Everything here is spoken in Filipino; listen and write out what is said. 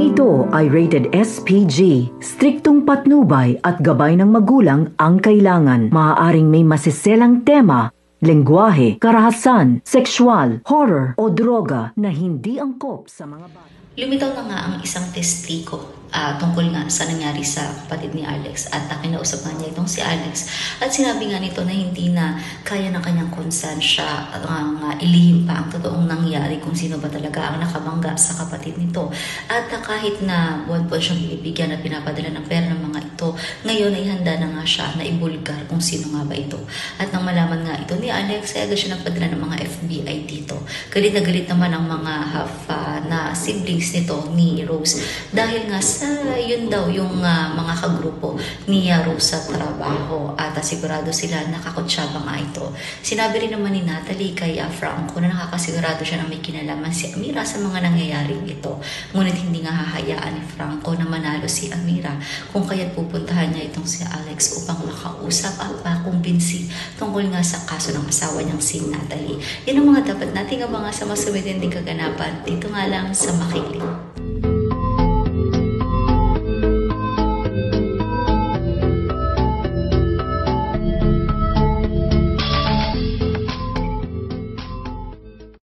Programang ito ay rated SPG. Striktong patnubay at gabay ng magulang ang kailangan. Maaaring may masiselang tema, lengguwahe, karahasan, sexual, horror o droga na hindi angkop sa mga bata. Lumitaw na nga ang isang testigo tungkol nga sa nangyari sa kapatid ni Alex at kinausap nga niya itong si Alex at sinabi nga nito na hindi na kaya ng kanyang konsensya ilihim pa ang totoong nangyari kung sino ba talaga ang nakabangga sa kapatid nito at kahit na buwan po siyang binibigyan at pinapadala ng pera ng mga ito, ngayon ay handa na nga siya na ibulgar kung sino nga ba ito. At nang malaman nga ito ni Alex ay agad siya nagpadala ng mga FBI dito. Galit na galit naman ang mga na siblings nito ni Rose dahil nga yun daw yung mga kagrupo ni Rose sa trabaho at sigurado sila nakakutsyaba nga ito. Sinabi rin naman ni Natalie kay Franco na nakakasigurado siya na may kinalaman si Amira sa mga nangyayaring ito. Ngunit hindi nga hahayaan ni Franco na manalo si Amira kung kaya't pupuntahan niya itong si Alex upang makausap at makumbinsi tungkol nga sa kaso ng asawa niyang si Natalie. Yan ang mga dapat nating abangan sa mas sumidinding kaganapan dito nga lang sa Makiling.